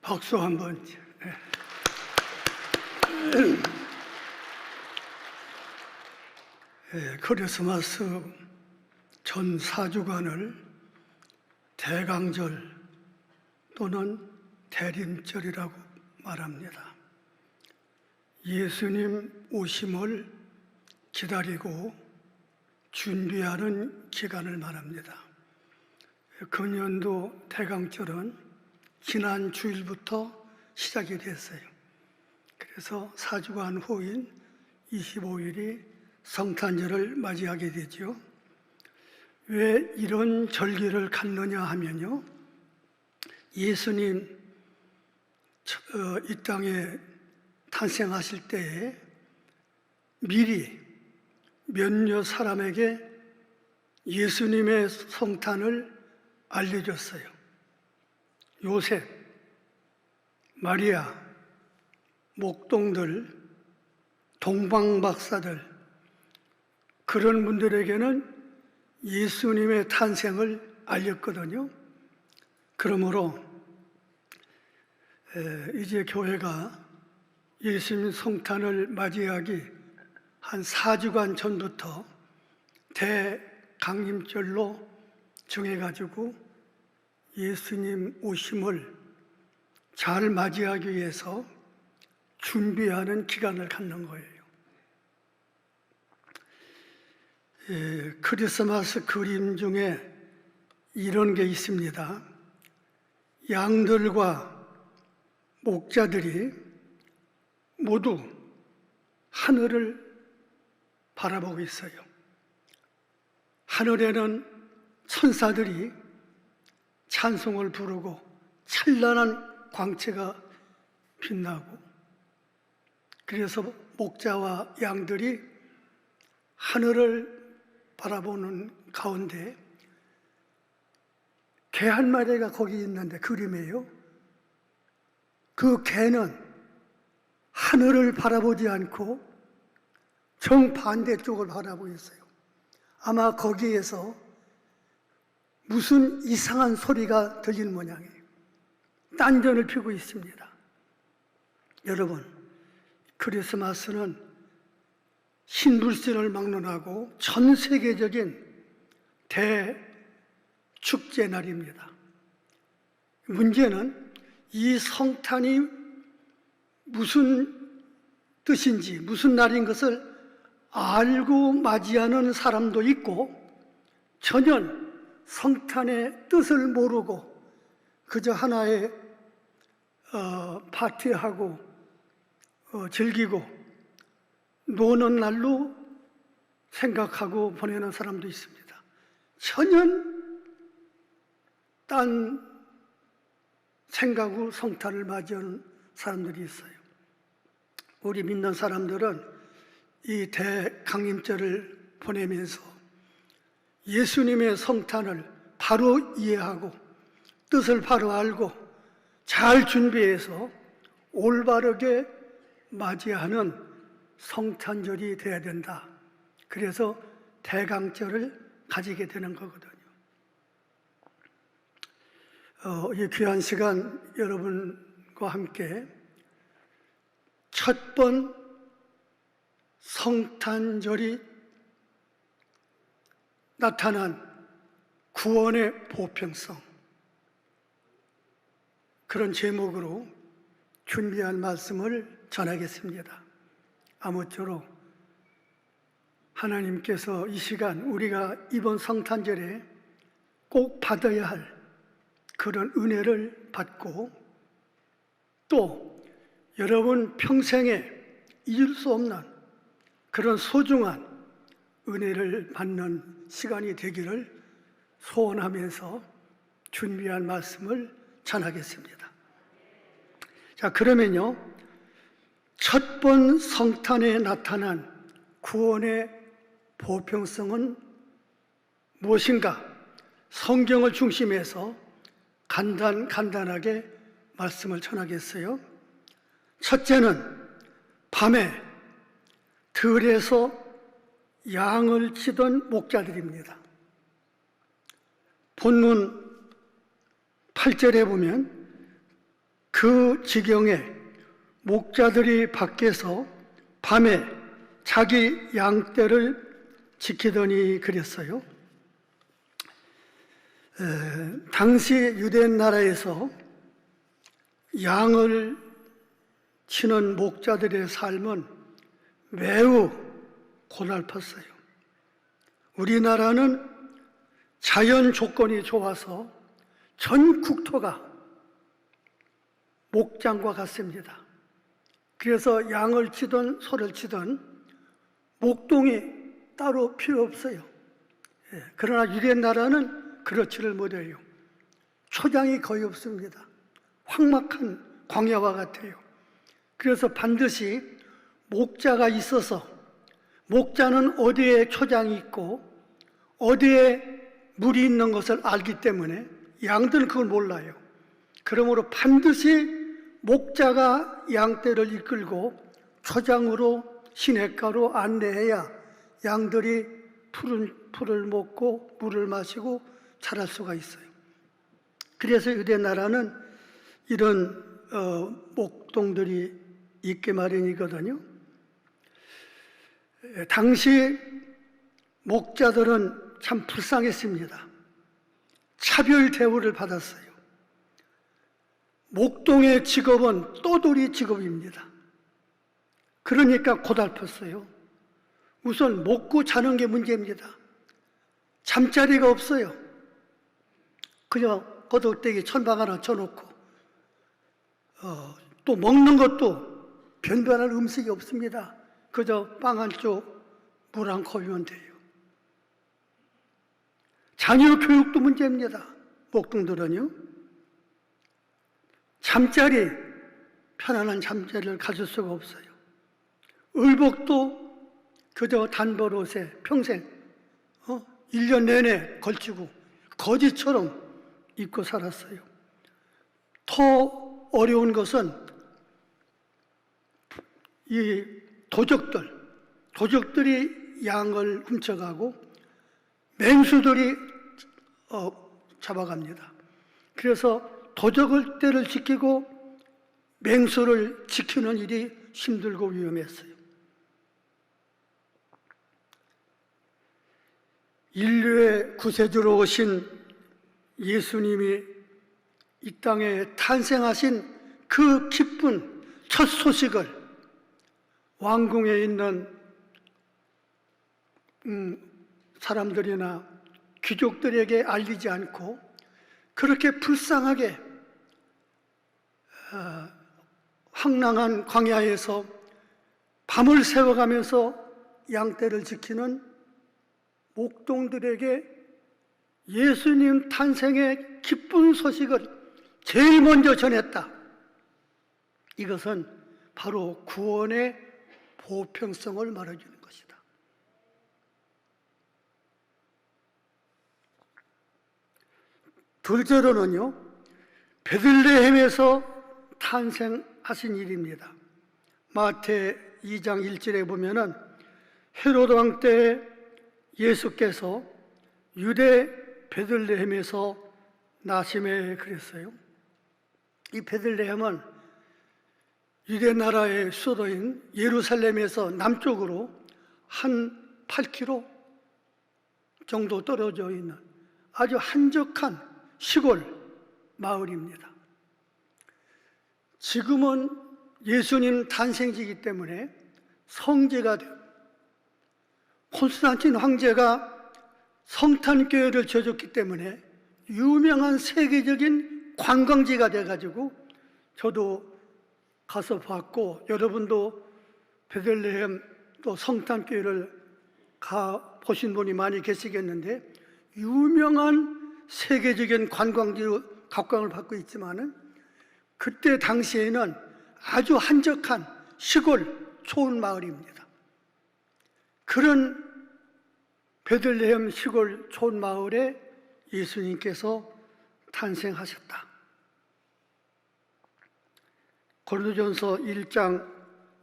박수 한번. 크리스마스 전 4주간을 대강절 또는 대림절이라고 말합니다. 예수님 오심을 기다리고 준비하는 기간을 말합니다. 금년도 대강절은 지난 주일부터 시작이 됐어요. 그래서 4주간 후인 25일이 성탄절을 맞이하게 되죠. 왜 이런 절기를 갖느냐 하면요, 예수님 이 땅에 탄생하실 때에 미리 몇몇 사람에게 예수님의 성탄을 알려줬어요. 요셉, 마리아, 목동들, 동방박사들, 그런 분들에게는 예수님의 탄생을 알렸거든요. 그러므로 이제 교회가 예수님 성탄을 맞이하기 한 4주간 전부터 대강림절로 정해가지고 예수님 오심을 잘 맞이하기 위해서 준비하는 기간을 갖는 거예요. 크리스마스 그림 중에 이런 게 있습니다. 양들과 목자들이 모두 하늘을 바라보고 있어요. 하늘에는 천사들이 찬송을 부르고 찬란한 광채가 빛나고, 그래서 목자와 양들이 하늘을 바라보는 가운데 개 한 마리가 거기 있는데 그림이에요. 그 개는 하늘을 바라보지 않고 정반대쪽을 바라보고 있어요. 아마 거기에서 무슨 이상한 소리가 들리는 모양이에요. 딴전을 피우고 있습니다. 여러분, 크리스마스는 신불신을 막론하고 전 세계적인 대축제 날입니다. 문제는 이 성탄이 무슨 뜻인지, 무슨 날인 것을 알고 맞이하는 사람도 있고, 전혀 성탄의 뜻을 모르고 그저 하나의 파티하고 즐기고 노는 날로 생각하고 보내는 사람도 있습니다. 전혀 딴 생각으로 성탄을 맞이하는 사람들이 있어요. 우리 믿는 사람들은 이 대강림절을 보내면서 예수님의 성탄을 바로 이해하고 뜻을 바로 알고 잘 준비해서 올바르게 맞이하는 성탄절이 돼야 된다. 그래서 대강절을 가지게 되는 거거든요. 이 귀한 시간 여러분과 함께 첫 번 성탄절이 나타난 구원의 보편성, 그런 제목으로 준비한 말씀을 전하겠습니다. 아무쪼록 하나님께서 이 시간 우리가 이번 성탄절에 꼭 받아야 할 그런 은혜를 받고, 또 여러분 평생에 잊을 수 없는 그런 소중한 은혜를 받는 시간이 되기를 소원하면서 준비한 말씀을 전하겠습니다. 자, 그러면요, 첫 번 성탄에 나타난 구원의 보편성은 무엇인가? 성경을 중심해서 간단하게 말씀을 전하겠어요. 첫째는 밤에 들에서 양을 치던 목자들입니다. 본문 8절에 보면 그 그 지경에 목자들이 밖에서 밤에 자기 양떼를 지키더니 그랬어요. 당시 유대 나라에서 양을 치는 목자들의 삶은 매우 고달팠어요. 우리나라는 자연 조건이 좋아서 전 국토가 목장과 같습니다. 그래서 양을 치든 소를 치든 목동이 따로 필요 없어요. 그러나 유대 나라는 그렇지를 못해요. 초장이 거의 없습니다. 황막한 광야와 같아요. 그래서 반드시 목자가 있어서 목자는 어디에 초장이 있고 어디에 물이 있는 것을 알기 때문에 양들은 그걸 몰라요. 그러므로 반드시 목자가 양떼를 이끌고 초장으로 시냇가로 안내해야 양들이 풀을 먹고 물을 마시고 자랄 수가 있어요. 그래서 유대 나라는 이런 목동들이 있게 마련이거든요. 당시 목자들은 참 불쌍했습니다. 차별 대우를 받았어요. 목동의 직업은 떠돌이 직업입니다. 그러니까 고달팠어요. 우선 먹고 자는 게 문제입니다. 잠자리가 없어요. 그냥 거덕대기 천막 하나 쳐놓고 또 먹는 것도 변변한 음식이 없습니다. 그저 빵 한 쪽, 물 한 컵이면 돼요. 자녀 교육도 문제입니다. 목동들은요. 잠자리, 편안한 잠자리를 가질 수가 없어요. 의복도 그저 단벌 옷에 평생 1년 내내 걸치고 거지처럼 입고 살았어요. 더 어려운 것은 이 도적들이 양을 훔쳐가고 맹수들이 잡아갑니다. 그래서 도적들을 지키고 맹수를 지키는 일이 힘들고 위험했어요. 인류의 구세주로 오신 예수님이 이 땅에 탄생하신 그 기쁜 첫 소식을 왕궁에 있는 사람들이나 귀족들에게 알리지 않고 그렇게 불쌍하게 황량한 광야에서 밤을 새워가면서 양떼를 지키는 목동들에게 예수님 탄생의 기쁜 소식을 제일 먼저 전했다. 이것은 바로 구원의 보편성을 말해주는 것이다. 둘째로는요, 베들레헴에서 탄생하신 일입니다. 마태 2장 1절에 보면은 헤로드 왕 때 예수께서 유대 베들레헴에서 나심에 그랬어요. 이 베들레헴은 유대 나라의 수도인 예루살렘에서 남쪽으로 한 8km 정도 떨어져 있는 아주 한적한 시골 마을입니다. 지금은 예수님 탄생지이기 때문에 성지가 되고 콘스탄틴 황제가 성탄교회를 지어줬기 때문에 유명한 세계적인 관광지가 돼가지고 저도 가서 봤고 여러분도 베들레헴 또 성탄교회를 가 보신 분이 많이 계시겠는데 유명한 세계적인 관광지로 각광을 받고 있지만은 그때 당시에는 아주 한적한 시골 초원 마을입니다. 그런 베들레헴 시골 초원 마을에 예수님께서 탄생하셨다. 고린도전서 1장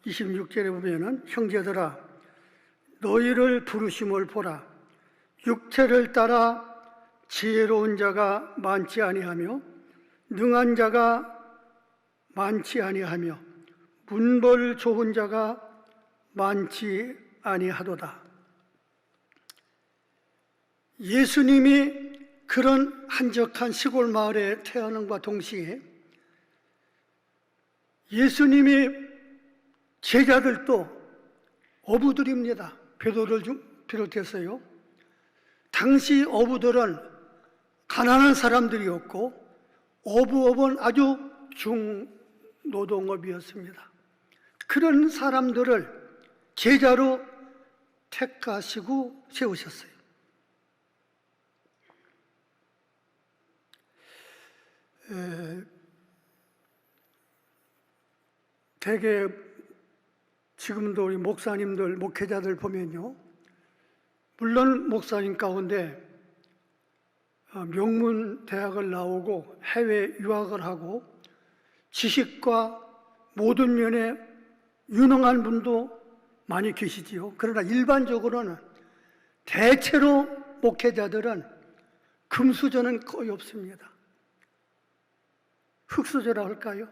26절에 보면은 형제들아 너희를 부르심을 보라 육체를 따라 지혜로운 자가 많지 아니하며 능한 자가 많지 아니하며 문벌 좋은 자가 많지 아니하도다. 예수님이 그런 한적한 시골 마을에 태어남과 동시에 예수님이 제자들도 어부들입니다. 베드로를 비롯해서요. 당시 어부들은 가난한 사람들이었고 어부업은 아주 중노동업이었습니다. 그런 사람들을 제자로 택하시고 세우셨어요. 대개 지금도 우리 목사님들, 목회자들 보면요, 물론 목사님 가운데 명문 대학을 나오고 해외 유학을 하고 지식과 모든 면에 유능한 분도 많이 계시지요. 그러나 일반적으로는 대체로 목회자들은 금수저는 거의 없습니다. 흙수저라 할까요?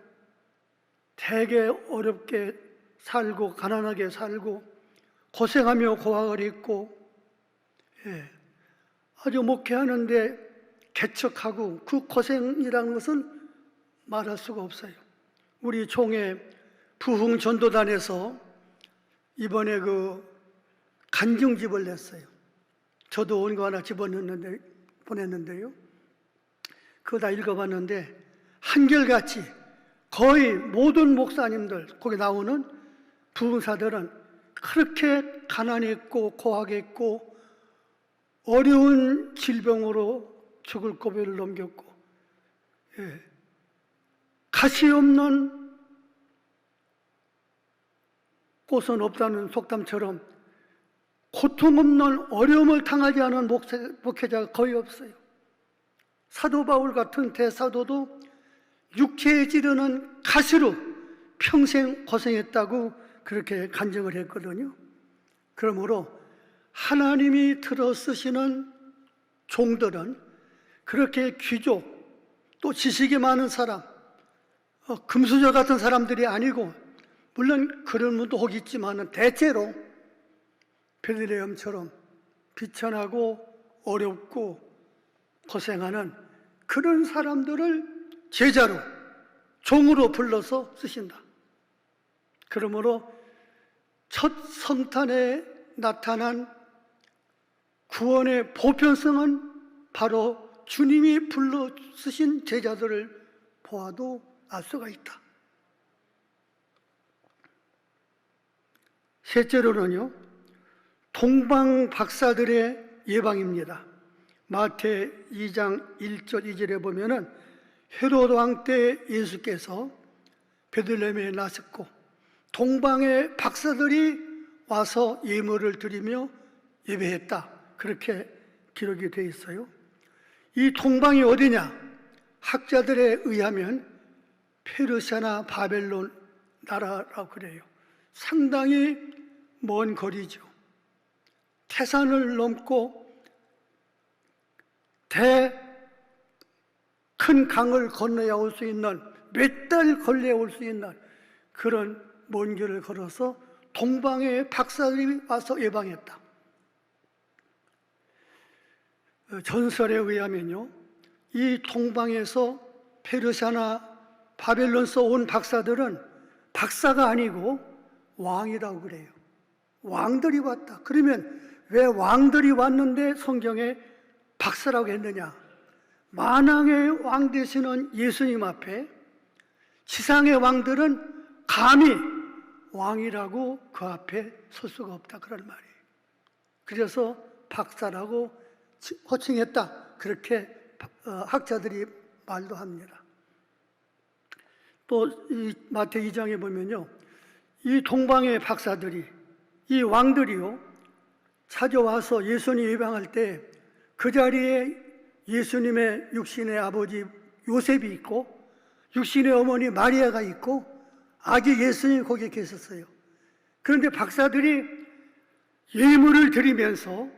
되게 어렵게 살고 가난하게 살고 고생하며 고학을 했고, 아주 목회하는데 개척하고 그 고생이라는 것은 말할 수가 없어요. 우리 총회 부흥 전도단에서 이번에 그 간증집을 냈어요. 저도 온 거 하나 보냈는데요. 그거 다 읽어봤는데 한결같이 거의 모든 목사님들, 거기 나오는 부흥사들은 그렇게 가난했고 고학했고 어려운 질병으로 죽을 고비를 넘겼고, 가시 없는 꽃은 없다는 속담처럼 고통 없는 어려움을 당하지 않은 목회자가 거의 없어요. 사도 바울 같은 대사도도 육체에 찌르는 가시로 평생 고생했다고 그렇게 간증을 했거든요. 그러므로 하나님이 들어 쓰시는 종들은 그렇게 귀족, 또 지식이 많은 사람, 금수저 같은 사람들이 아니고, 물론 그런 분도 혹 있지만 대체로 베들레헴처럼 비천하고 어렵고 고생하는 그런 사람들을 제자로, 종으로 불러서 쓰신다. 그러므로 첫 성탄에 나타난 구원의 보편성은 바로 주님이 불러 쓰신 제자들을 보아도 알 수가 있다. 셋째로는요, 동방 박사들의 예방입니다. 마태 2장 1절 2절에 보면은 헤로드 왕 때 예수께서 베들레헴에 나셨고 동방의 박사들이 와서 예물을 드리며 예배했다. 그렇게 기록이 되어 있어요. 이 동방이 어디냐? 학자들에 의하면 페르시아나 바벨론 나라라고 그래요. 상당히 먼 거리죠. 태산을 넘고 큰 강을 건너야 올 수 있는, 몇 달 걸려야 올 수 있는 그런 먼 길을 걸어서 동방의 박사들이 와서 예방했다. 전설에 의하면요, 이 동방에서 페르시아나 바벨론서 온 박사들은 박사가 아니고 왕이라고 그래요. 왕들이 왔다. 그러면 왜 왕들이 왔는데 성경에 박사라고 했느냐? 만왕의 왕 되시는 예수님 앞에 지상의 왕들은 감히 왕이라고 그 앞에 설 수가 없다, 그런 말이에요. 그래서 박사라고 호칭했다, 그렇게 학자들이 말도 합니다. 또 이 마태 2장에 보면요, 이 동방의 박사들이, 이 왕들이요, 찾아와서 예수님 예방할 때 그 자리에 예수님의 육신의 아버지 요셉이 있고 육신의 어머니 마리아가 있고 아기 예수님이 거기에 계셨어요. 그런데 박사들이 예물을 드리면서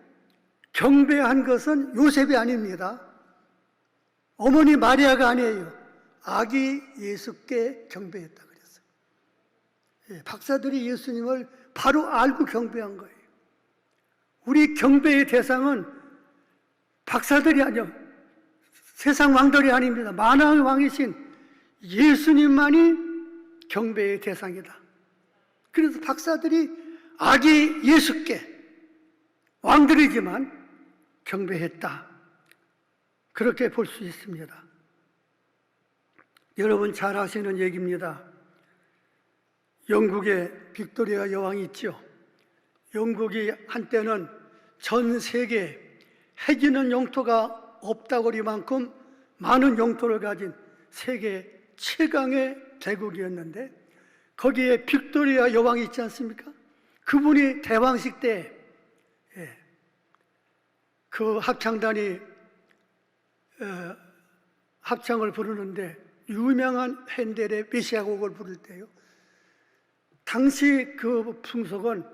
경배한 것은 요셉이 아닙니다. 어머니 마리아가 아니에요. 아기 예수께 경배했다 그랬어요. 예, 박사들이 예수님을 바로 알고 경배한 거예요. 우리 경배의 대상은 박사들이 아니요, 세상 왕들이 아닙니다. 만왕의 왕이신 예수님만이 경배의 대상이다. 그래서 박사들이 아기 예수께, 왕들이지만 경배했다, 그렇게 볼 수 있습니다. 여러분 잘 아시는 얘기입니다. 영국의 빅토리아 여왕이 있죠. 영국이 한때는 전 세계에 해지는 영토가 없다거리만큼 많은 영토를 가진 세계 최강의 대국이었는데, 거기에 빅토리아 여왕이 있지 않습니까? 그분이 대왕식 때 그 합창단이 합창을 부르는데 유명한 핸델의 메시아곡을 부를 때요, 당시 그 풍속은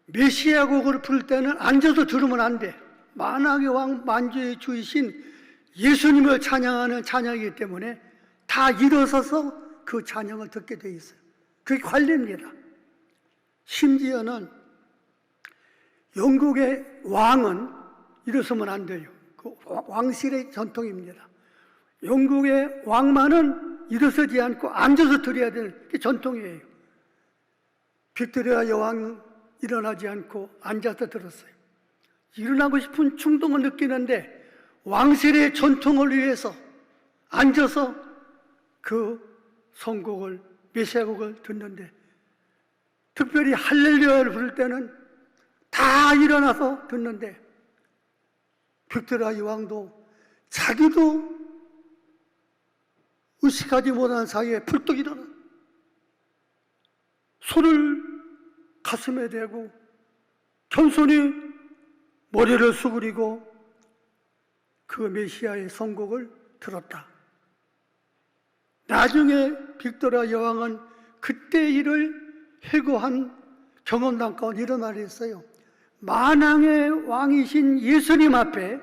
메시아곡을 부를 때는 앉아서 들으면 안 돼. 만왕의 왕 만주의 주이신 예수님을 찬양하는 찬양이기 때문에 다 일어서서 그 찬양을 듣게 돼 있어요. 그게 관례입니다. 심지어는 영국의 왕은 일어서면 안 돼요. 그 왕실의 전통입니다. 영국의 왕만은 일어서지 않고 앉아서 들어야 되는 게 전통이에요. 빅토리아 여왕은 일어나지 않고 앉아서 들었어요. 일어나고 싶은 충동을 느끼는데 왕실의 전통을 위해서 앉아서 그 선곡을, 메시아곡을 듣는데, 특별히 할렐루야를 부를 때는 다 일어나서 듣는데, 빅토리아 여왕도 자기도 의식하지 못한 사이에 풀떡 일어나 손을 가슴에 대고 겸손히 머리를 수그리고 그 메시아의 선곡을 들었다. 나중에 빅토리아 여왕은 그때 일을 회고한 경험담 가운데 이런 말을 했어요. 만왕의 왕이신 예수님 앞에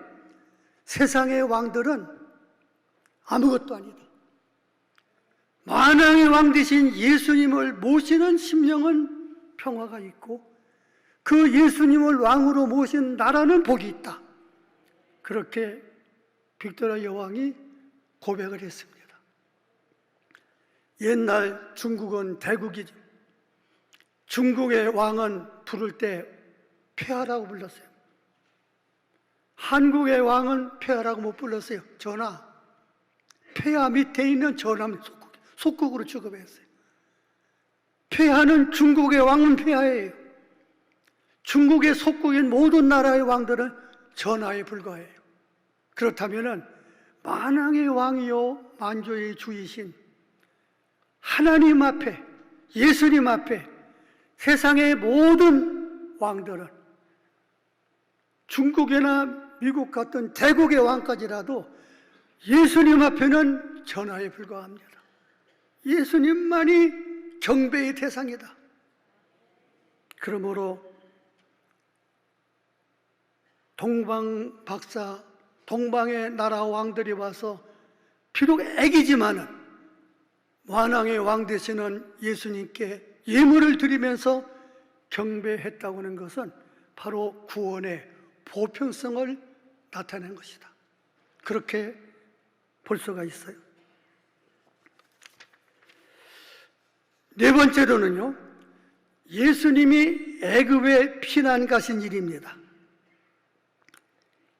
세상의 왕들은 아무것도 아니다. 만왕의 왕 되신 예수님을 모시는 심령은 평화가 있고 그 예수님을 왕으로 모신 나라는 복이 있다. 그렇게 빅토리아 여왕이 고백을 했습니다. 옛날 중국은 대국이죠. 중국의 왕은 부를 때 폐하라고 불렀어요. 한국의 왕은 폐하라고 못 불렀어요. 전하. 폐하 밑에 있는 전하면 속국으로 취급했어요. 폐하는 중국의 왕은 폐하예요. 중국의 속국인 모든 나라의 왕들은 전하에 불과해요. 그렇다면 만왕의 왕이요 만주의 주이신 하나님 앞에, 예수님 앞에 세상의 모든 왕들은, 중국이나 미국 같은 대국의 왕까지라도 예수님 앞에는 전하에 불과합니다. 예수님만이 경배의 대상이다. 그러므로 동방 박사, 동방의 나라 왕들이 와서 비록 애기지만은 만왕의 왕 되시는 예수님께 예물을 드리면서 경배했다고 하는 것은 바로 구원의 보편성을 나타낸 것이다. 그렇게 볼 수가 있어요. 네 번째로는요, 예수님이 애굽에 피난 가신 일입니다.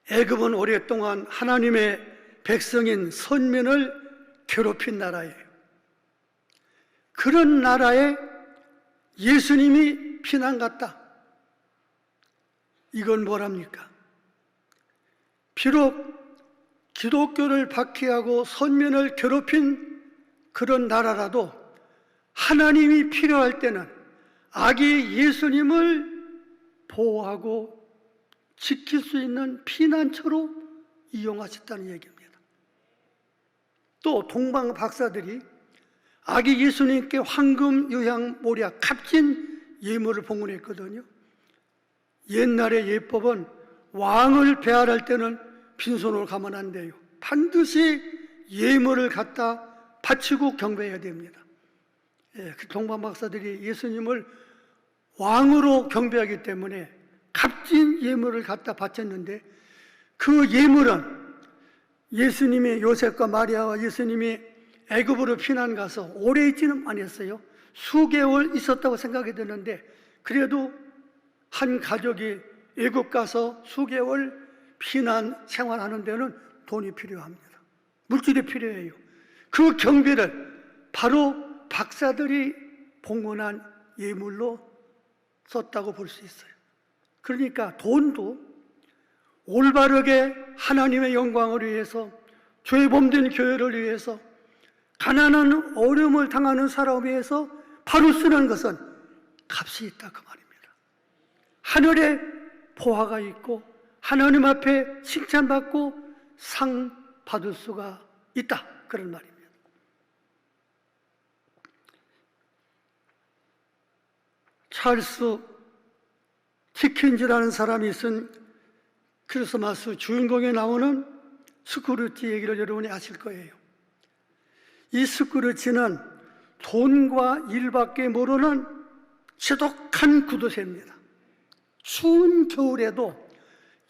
애굽은 오랫동안 하나님의 백성인 선민을 괴롭힌 나라예요. 그런 나라에 예수님이 피난 갔다. 이건 뭐랍니까? 비록 기독교를 박해하고 선민을 괴롭힌 그런 나라라도 하나님이 필요할 때는 아기 예수님을 보호하고 지킬 수 있는 피난처로 이용하셨다는 얘기입니다. 또 동방 박사들이 아기 예수님께 황금, 유향, 모략, 값진 예물을 봉헌했거든요. 옛날의 예법은 왕을 배할할 때는 빈손으로 가면 안 돼요. 반드시 예물을 갖다 바치고 경배해야 됩니다. 그 동방 박사들이 예수님을 왕으로 경배하기 때문에 값진 예물을 갖다 바쳤는데, 그 예물은 예수님이, 요셉과 마리아와 예수님이 애굽으로 피난 가서 오래 있지는 않았어요. 수개월 있었다고 생각이 드는데, 그래도 한 가족이 애굽 가서 수개월 피난 생활하는 데는 돈이 필요합니다. 물질이 필요해요. 그 경비를 바로 박사들이 봉헌한 예물로 썼다고 볼 수 있어요. 그러니까 돈도 올바르게 하나님의 영광을 위해서, 죄 범된 교회를 위해서, 가난한 어려움을 당하는 사람을 위해서 바로 쓰는 것은 값이 있다, 그 말입니다. 하늘에 보화가 있고 하나님 앞에 칭찬받고 상 받을 수가 있다, 그런 말입니다. 찰스 디킨즈라는 사람이 쓴 크리스마스 주인공에 나오는 스크루지 얘기를 여러분이 아실 거예요. 이 스크루지는 돈과 일밖에 모르는 지독한 구두쇠입니다. 추운 겨울에도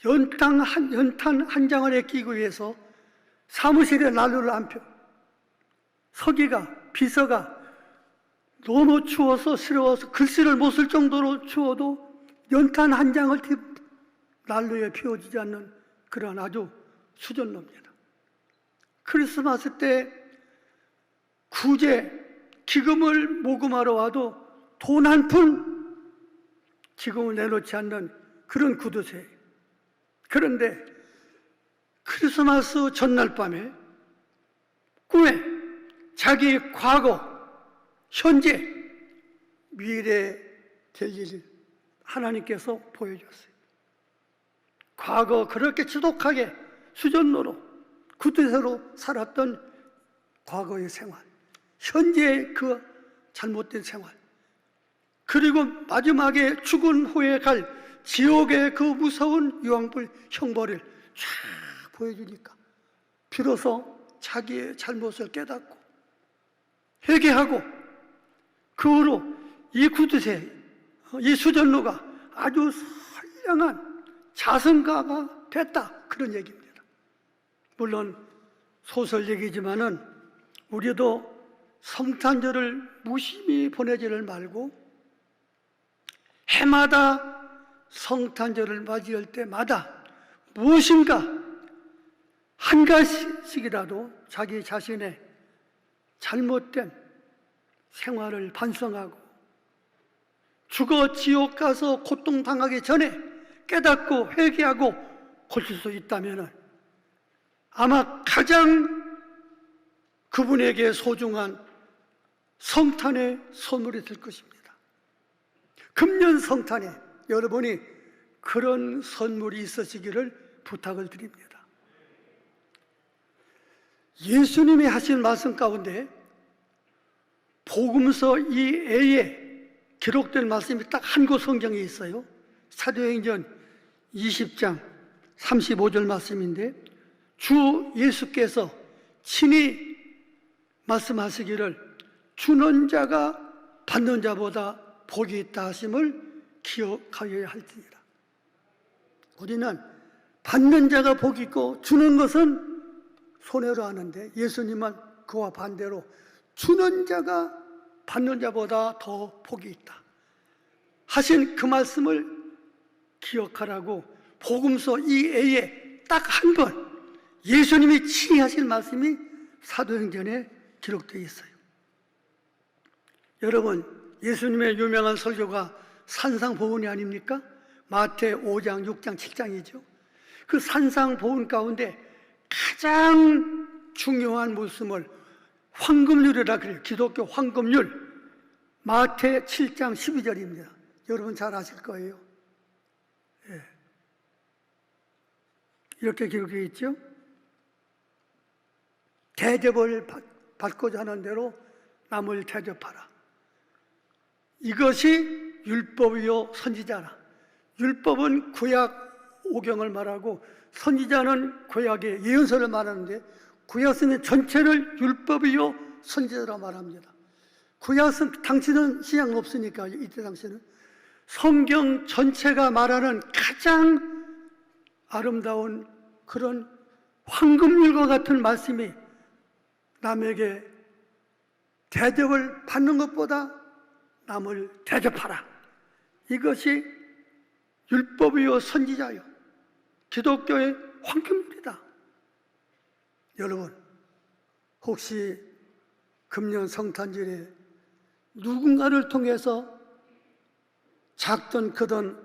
연탄 한 장을 아끼기 위해서 사무실에 난로를 안 펴. 서기가, 비서가 너무 추워서 시려워서 글씨를 못 쓸 정도로 추워도 연탄 한 장을 난로에 피워지지 않는 그런 아주 수전로입니다. 크리스마스 때 구제, 기금을 모금하러 와도 돈 한 푼 기금을 내놓지 않는 그런 구두쇠. 그런데 크리스마스 전날 밤에 꿈에 자기 과거, 현재, 미래 될 일 하나님께서 보여줬어요. 과거 그렇게 지독하게 수전노로 구두쇠로 살았던 과거의 생활, 현재의 그 잘못된 생활, 그리고 마지막에 죽은 후에 갈 지옥의 그 무서운 유황불 형벌을 쫙 보여주니까 비로소 자기의 잘못을 깨닫고 회개하고, 그 후로 이 구두쇠, 이 수전로가 아주 선량한 자선가가 됐다, 그런 얘기입니다. 물론 소설 얘기지만은 우리도 성탄절을 무심히 보내지를 말고 해마다 성탄절을 맞이할 때마다 무엇인가 한 가지씩이라도 자기 자신의 잘못된 생활을 반성하고 죽어 지옥 가서 고통당하기 전에 깨닫고 회개하고 고칠 수 있다면 아마 가장 그분에게 소중한 성탄의 선물이 될 것입니다. 금년 성탄에 여러분이 그런 선물이 있으시기를 부탁을 드립니다. 예수님이 하신 말씀 가운데 복음서 이 애에 기록된 말씀이 딱 한 곳 성경에 있어요. 사도행전 20장 35절 말씀인데, 주 예수께서 친히 말씀하시기를 주는 자가 받는 자보다 복이 있다 하심을 기억하여야 할지니라. 우리는 받는 자가 복이 있고 주는 것은 손해로 하는데, 예수님은 그와 반대로 주는 자가 받는 자보다 더 복이 있다 하신 그 말씀을 기억하라고 복음서 이 애에 딱 한 번 예수님이 친히 하신 말씀이 사도행전에 기록되어 있어요. 여러분, 예수님의 유명한 설교가 산상보훈이 아닙니까? 마태 5장, 6장, 7장이죠. 그 산상보훈 가운데 가장 중요한 말씀을 황금률이라 그래요. 기독교 황금률. 마태 7장 12절입니다. 여러분 잘 아실 거예요. 예. 이렇게 기록되어 있죠. 대접을 받고자 하는 대로 남을 대접하라. 이것이 율법이요 선지자라. 율법은 구약 오경을 말하고 선지자는 구약의 예언서를 말하는데, 구약 성경 전체를 율법이요 선지자라 말합니다. 구약은 당시는 신약 없으니까 이때 당시는 성경 전체가 말하는 가장 아름다운 그런 황금률과 같은 말씀이 남에게 대접을 받는 것보다 남을 대접하라. 이것이 율법이요 선지자요 기독교의 황금률이다. 여러분, 혹시 금년 성탄절에 누군가를 통해서 작든 크든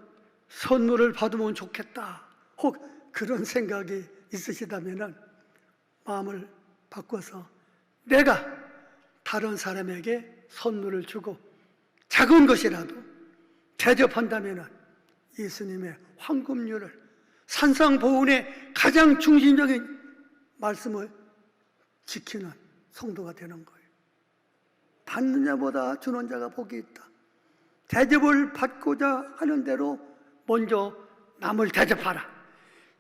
선물을 받으면 좋겠다, 혹 그런 생각이 있으시다면 마음을 바꿔서 내가 다른 사람에게 선물을 주고 작은 것이라도 대접한다면 예수님의 황금률을, 산상보훈의 가장 중심적인 말씀을 지키는 성도가 되는 거예요. 받는 자보다 주는 자가 복이 있다. 대접을 받고자 하는 대로 먼저 남을 대접하라.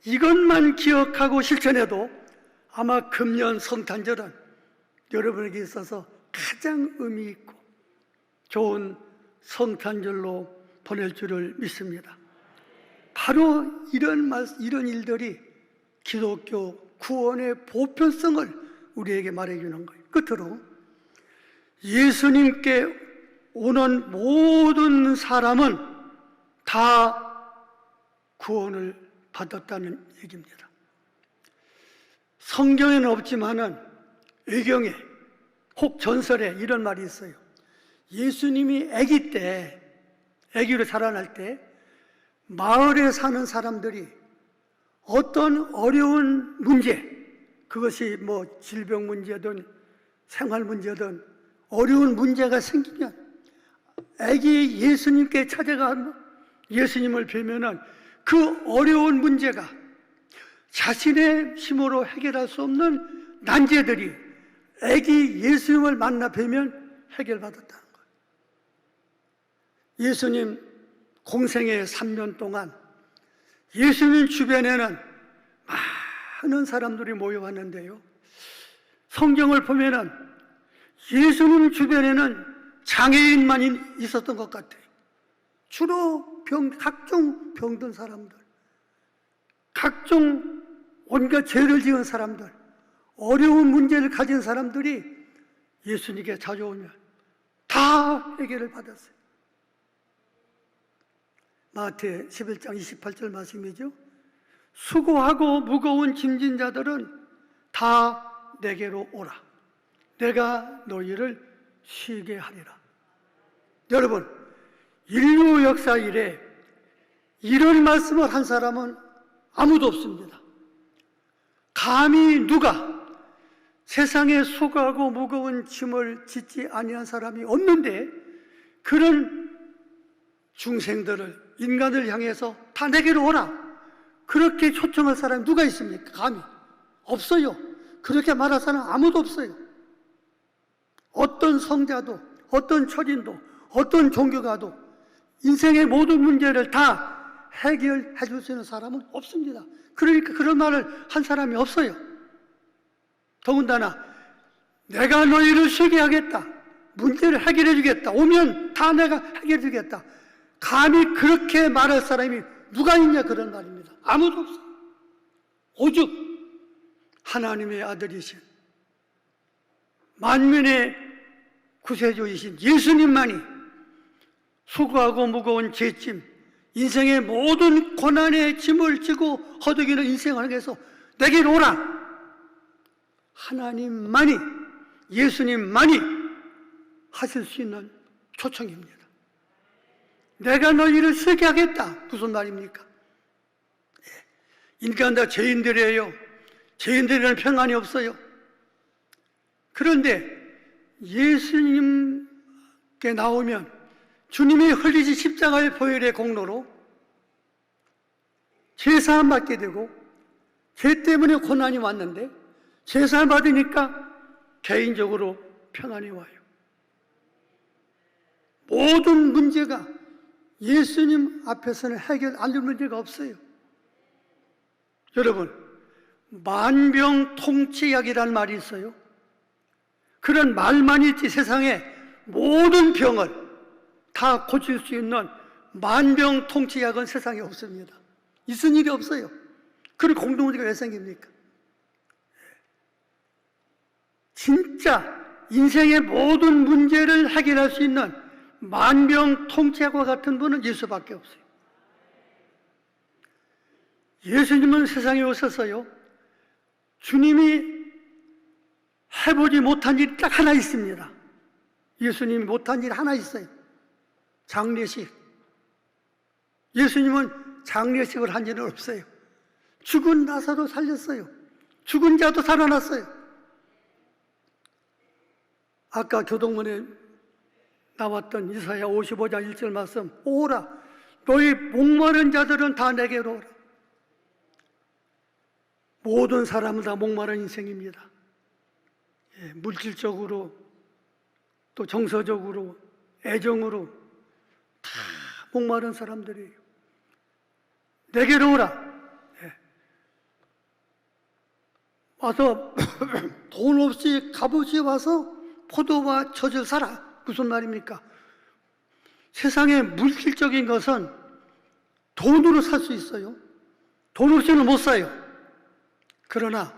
이것만 기억하고 실천해도 아마 금년 성탄절은 여러분에게 있어서 가장 의미 있고 좋은 성탄절로 보낼 줄을 믿습니다. 바로 이런 일들이 기독교 구원의 보편성을 우리에게 말해주는 거예요. 끝으로 예수님께 오는 모든 사람은 다 구원을 받았다는 얘기입니다. 성경에는 없지만은 외경에 혹 전설에 이런 말이 있어요. 예수님이 아기로 자라날 때 마을에 사는 사람들이 어떤 어려운 문제, 그것이 뭐 질병 문제든 생활 문제든 어려운 문제가 생기면 아기 예수님께 찾아가 예수님을 뵈면은 그 어려운 문제가 자신의 힘으로 해결할 수 없는 난제들이 아기 예수님을 만나 뵈면 해결받았다는 거예요. 예수님 공생의 3년 동안 예수님 주변에는 많은 사람들이 모여왔는데요, 성경을 보면은 예수님 주변에는 장애인만 있었던 것 같아요. 주로 각종 병든 사람들, 각종 온갖 죄를 지은 사람들, 어려운 문제를 가진 사람들이 예수님께 찾아오면 다 해결을 받았어요. 마태 11장 28절 말씀이죠. 수고하고 무거운 짐진 자들은 다 내게로 오라. 내가 너희를 쉬게 하리라. 여러분, 인류 역사 이래 이런 말씀을 한 사람은 아무도 없습니다. 감히 누가 세상에 수고하고 무거운 짐을 짓지 아니한 사람이 없는데 그런 중생들을, 인간을 향해서 다 내게로 오라, 그렇게 초청할 사람이 누가 있습니까? 감히 없어요. 그렇게 말할 사람 아무도 없어요. 어떤 성자도, 어떤 철인도, 어떤 종교가도 인생의 모든 문제를 다 해결해 줄 수 있는 사람은 없습니다. 그러니까 그런 말을 한 사람이 없어요. 더군다나 내가 너희를 쉬게 하겠다, 문제를 해결해 주겠다, 오면 다 내가 해결해 주겠다, 감히 그렇게 말할 사람이 누가 있냐, 그런 말입니다. 아무도 없어요. 오직 하나님의 아들이신 만민의 구세주이신 예수님만이 수고하고 무거운 죄짐, 인생의 모든 고난의 짐을 지고 허덕이는 인생을 위해서 내게로 오라. 하나님만이, 예수님만이 하실 수 있는 초청입니다. 내가 너희를 쉬게 하겠다. 무슨 말입니까? 인간 다 죄인들이에요. 죄인들에게는 평안이 없어요. 그런데 예수님께 나오면 주님이 흘리신 십자가의 보혈의 공로로 죄사함 받게 되고, 죄 때문에 고난이 왔는데 죄사함 받으니까 개인적으로 평안이 와요. 모든 문제가 예수님 앞에서는 해결 안 될 문제가 없어요. 여러분, 만병통치약이라는 말이 있어요. 그런 말만 있지 세상에 모든 병을 다 고칠 수 있는 만병통치약은 세상에 없습니다. 있은 일이 없어요. 그런 공동체가 왜 생깁니까? 진짜 인생의 모든 문제를 해결할 수 있는 만병통치약과 같은 분은 예수밖에 없어요. 예수님은 세상에 오셔서요, 주님이 해보지 못한 일이 딱 하나 있습니다. 예수님이 못한 일이 하나 있어요. 장례식. 예수님은 장례식을 한 일은 없어요. 죽은 나사도 살렸어요. 죽은 자도 살아났어요. 아까 교동문에 나왔던 이사야 55장 1절 말씀, 오라 너희 목마른 자들은 다 내게로 오라. 모든 사람은 다 목마른 인생입니다. 물질적으로 또 정서적으로 애정으로 다 목마른 사람들이에요. 내게로 오라. 와서 돈 없이 값없이 와서 포도와 젖을 사라. 무슨 말입니까? 세상에 물질적인 것은 돈으로 살 수 있어요. 돈 없이는 못 사요. 그러나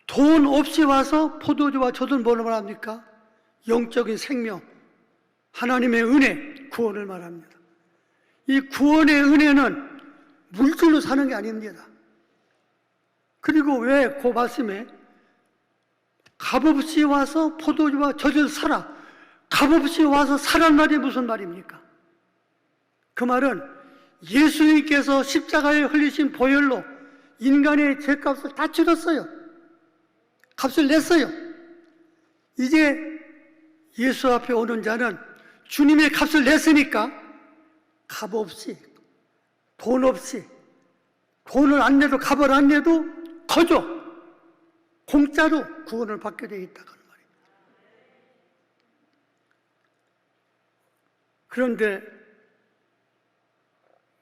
돈 없이 와서 포도주와 젖을 뭘 말합니까? 영적인 생명, 하나님의 은혜, 구원을 말합니다. 이 구원의 은혜는 물질로 사는 게 아닙니다. 그리고 왜 그 말씀에 값없이 와서 포도주와 젖을 사라, 값없이 와서 사란 말이 무슨 말입니까? 그 말은 예수님께서 십자가에 흘리신 보혈로 인간의 죄값을 다 치렀어요. 값을 냈어요. 이제 예수 앞에 오는 자는 주님의 값을 냈으니까 값없이, 돈 없이, 돈을 안 내도 값을 안 내도 거저 공짜로 구원을 받게 되어 있다는 말입니다. 그런데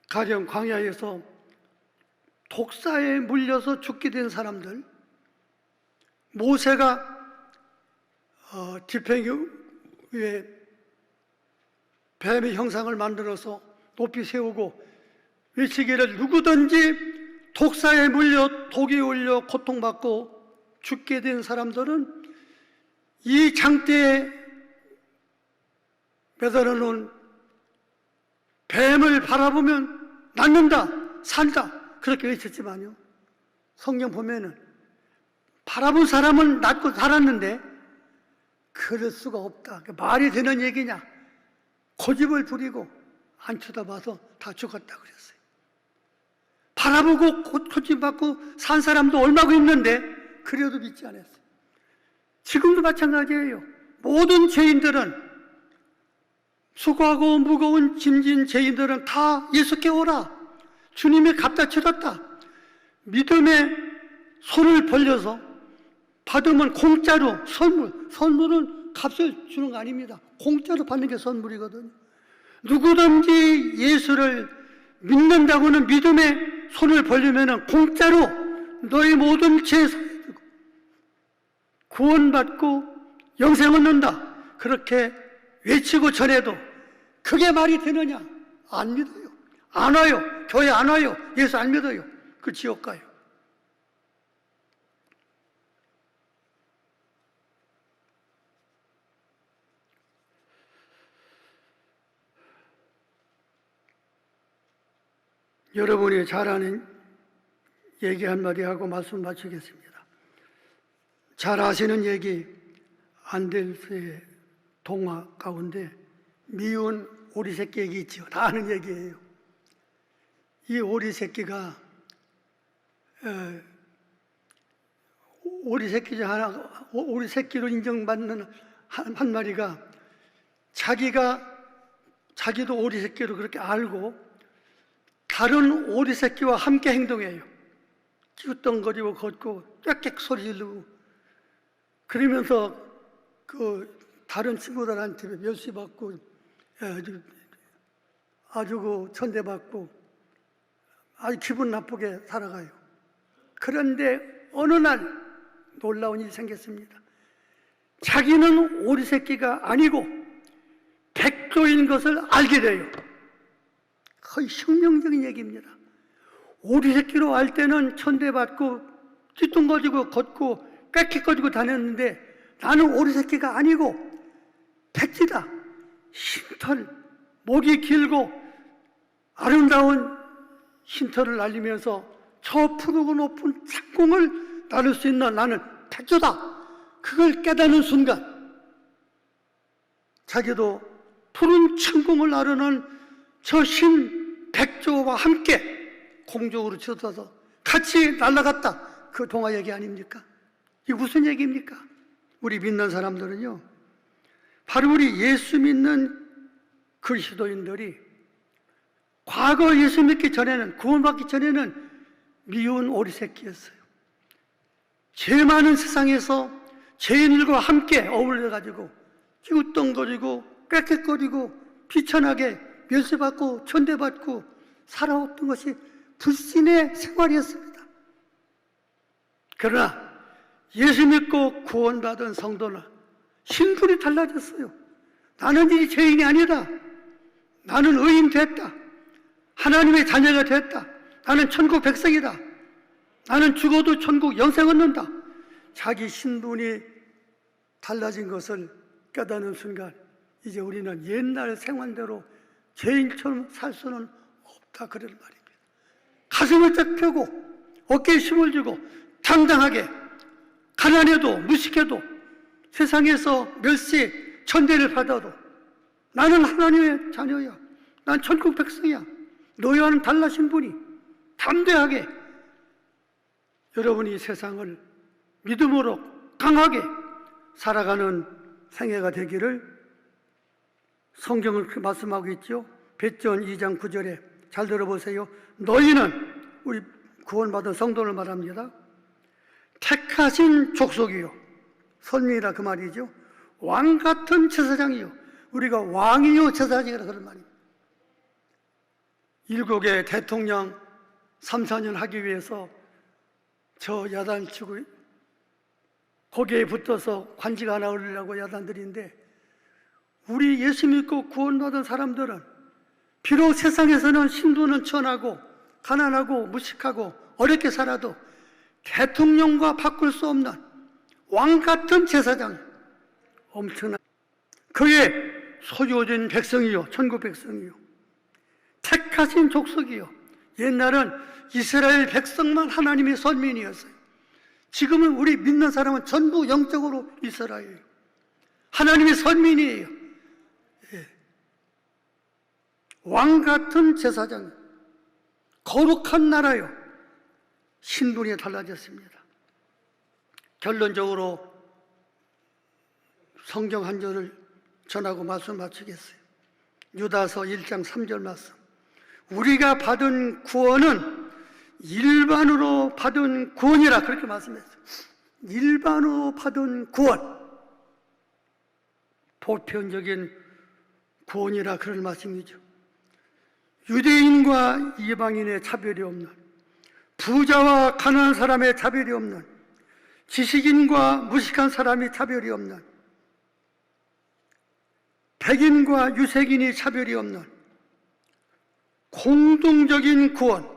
가령 광야에서 독사에 물려서 죽게 된 사람들, 모세가 지팡이 위에 뱀의 형상을 만들어서 높이 세우고 외치기를 누구든지 독사에 물려 독이 올려 고통받고 죽게 된 사람들은 이 장대에 매달아 놓은 뱀을 바라보면 낫는다, 산다, 그렇게 외쳤지만요, 성경 보면은 바라본 사람은 낫고 살았는데 그럴 수가 없다. 말이 되는 얘기냐? 고집을 부리고 안 쳐다봐서 다 죽었다 그랬어요. 바라보고 고집받고 산 사람도 얼마고 있는데 그래도 믿지 않았어요. 지금도 마찬가지예요. 모든 죄인들은, 수고하고 무거운 짐진 죄인들은 다 예수께 오라. 주님이 값다 치렀다. 믿음의 손을 벌려서 받으면 공짜로 선물, 선물은 값을 주는 거 아닙니다. 공짜로 받는 게 선물이거든요. 누구든지 예수를 믿는다고는 믿음의 손을 벌리면 공짜로 너희 모든 죄 구원받고 영생 얻는다, 그렇게 외치고 전해도 그게 말이 되느냐? 안 믿어요. 안 와요. 교회 안 와요. 예수 안 믿어요. 그 지옥 가요. 여러분이 잘 아는 얘기 한마디 하고 말씀 마치겠습니다. 잘 아시는 얘기, 안델스의 동화 가운데 미운 오리 새끼 얘기 있죠. 다 아는 얘기예요. 이 오리 새끼가 오리 새끼 중 하나, 오리 새끼로 인정받는 한 마리가 자기도 오리 새끼로 그렇게 알고 다른 오리 새끼와 함께 행동해요. 쭈떵거리고 걷고 꽥꽥 소리 지르고 그러면서 그 다른 친구들한테 멸시받고 아주 그 천대받고 아주 기분 나쁘게 살아가요. 그런데 어느 날 놀라운 일이 생겼습니다. 자기는 오리 새끼가 아니고 백조인 것을 알게 돼요. 거의 혁명적인 얘기입니다. 오리 새끼로 알 때는 천대받고 찌뚱거리고 걷고 꽥꽥거리고 다녔는데 나는 오리 새끼가 아니고 백지다. 흰털, 목이 길고 아름다운 흰털을 날리면서 저 푸르고 높은 창공을 나를 수 있는 나는 백조다. 그걸 깨닫는 순간 자기도 푸른 창공을 나르는 저 흰 백조와 함께 공중으로 치솟아서 같이 날아갔다. 그 동화 얘기 아닙니까? 이게 무슨 얘기입니까? 우리 믿는 사람들은요, 바로 우리 예수 믿는 그리스도인들이 과거 예수 믿기 전에는, 구원받기 전에는 미운 오리 새끼였어요. 죄 많은 세상에서 죄인들과 함께 어울려가지고 찌우뚱거리고 꽥꽥거리고 비천하게 멸세받고 천대받고 살아왔던 것이 불신의 생활이었습니다. 그러나 예수 믿고 구원받은 성도는 신분이 달라졌어요. 나는 이 죄인이 아니다. 나는 의인 됐다. 하나님의 자녀가 됐다. 나는 천국 백성이다. 나는 죽어도 천국 영생 얻는다. 자기 신분이 달라진 것을 깨닫는 순간 이제 우리는 옛날 생활대로 죄인처럼 살 수는 없다, 그런 말입니다. 가슴을 쫙 펴고 어깨에 힘을 주고 당당하게 가난해도 무식해도 세상에서 멸시 천대를 받아도 나는 하나님의 자녀야. 난 천국 백성이야. 너희와는 달라신 분이 담대하게 여러분이 세상을 믿음으로 강하게 살아가는 생애가 되기를 성경을 말씀하고 있죠. 베드로전 2장 9절에 잘 들어보세요. 너희는, 우리 구원받은 성도를 말합니다. 택하신 족속이요, 선민이라 그 말이죠. 왕 같은 제사장이요, 우리가 왕이요 제사장이라 그런 말입니다. 일국의 대통령 3, 4년 하기 위해서 저 야단치고 거기에 붙어서 관직 하나 올리려고 야단들인데, 우리 예수 믿고 구원받은 사람들은 비록 세상에서는 신분은 천하고 가난하고 무식하고 어렵게 살아도 대통령과 바꿀 수 없는 왕 같은 제사장, 엄청난 그의 소유진 백성이요, 천국 백성이요, 택하신 족속이요. 옛날은 이스라엘 백성만 하나님의 선민이었어요. 지금은 우리 믿는 사람은 전부 영적으로 이스라엘이에요. 하나님의 선민이에요. 예. 왕 같은 제사장, 거룩한 나라요. 신분이 달라졌습니다. 결론적으로 성경 한 절을 전하고 말씀 마치겠어요. 유다서 1장 3절 말씀. 우리가 받은 구원은 일반으로 받은 구원이라, 그렇게 말씀했어요. 일반으로 받은 구원, 보편적인 구원이라 그런 말씀이죠. 유대인과 이방인의 차별이 없는, 부자와 가난한 사람의 차별이 없는, 지식인과 무식한 사람이 차별이 없는, 백인과 유색인이 차별이 없는 공동적인 구원,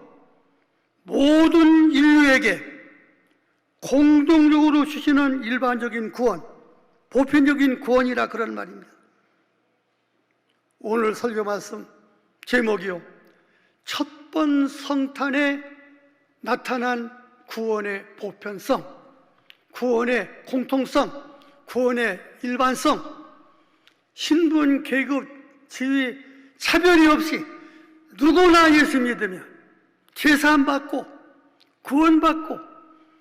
모든 인류에게 공동적으로 주시는 일반적인 구원, 보편적인 구원이라 그런 말입니다. 오늘 설교 말씀 제목이요, 첫 번 성탄에 나타난 구원의 보편성, 구원의 공통성, 구원의 일반성, 신분, 계급, 지위, 차별이 없이 누구나 예수 믿으면 제사함받고 구원받고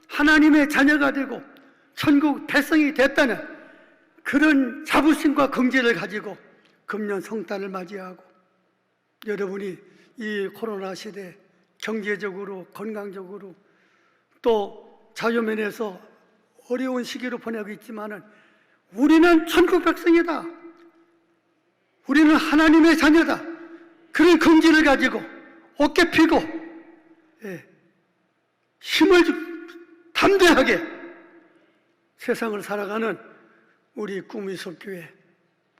하나님의 자녀가 되고 천국 백성이 됐다는 그런 자부심과 긍지를 가지고 금년 성탄을 맞이하고, 여러분이 이 코로나 시대 경제적으로 건강적으로 또 자유면에서 어려운 시기로 보내고 있지만은 우리는 천국 백성이다, 우리는 하나님의 자녀다, 그런 긍지를 가지고 어깨 펴고 힘을 담대하게 세상을 살아가는 우리 꿈이속교회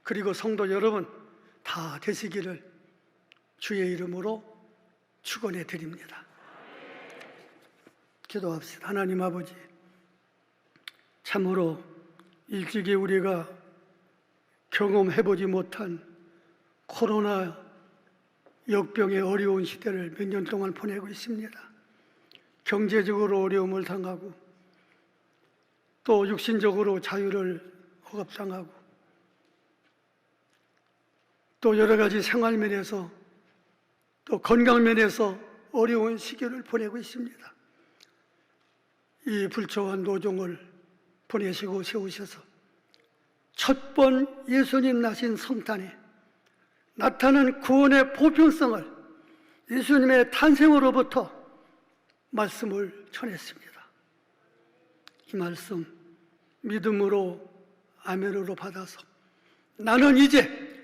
그리고 성도 여러분 다 되시기를 주의 이름으로 축원해 드립니다. 기도합시다. 하나님 아버지, 참으로 일찍이 우리가 경험해보지 못한 코로나 역병의 어려운 시대를 몇 년 동안 보내고 있습니다. 경제적으로 어려움을 당하고 또 육신적으로 자유를 억압당하고 또 여러 가지 생활면에서 또 건강면에서 어려운 시기를 보내고 있습니다. 이 불초한 노종을 보내시고 세우셔서 첫 번 예수님 나신 성탄에 나타난 구원의 보편성을 예수님의 탄생으로부터 말씀을 전했습니다. 이 말씀 믿음으로 아멘으로 받아서 나는 이제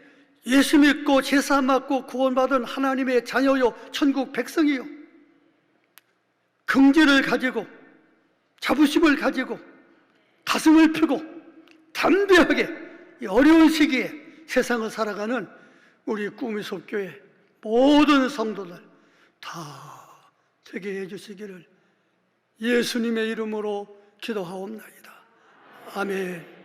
예수 믿고 제사 받고 구원받은 하나님의 자녀요 천국 백성이요, 긍지를 가지고 자부심을 가지고 가슴을 펴고 담대하게 이 어려운 시기에 세상을 살아가는 우리 꿈이속교회 모든 성도들 다 되게 해주시기를 예수님의 이름으로 기도하옵나이다. 아멘.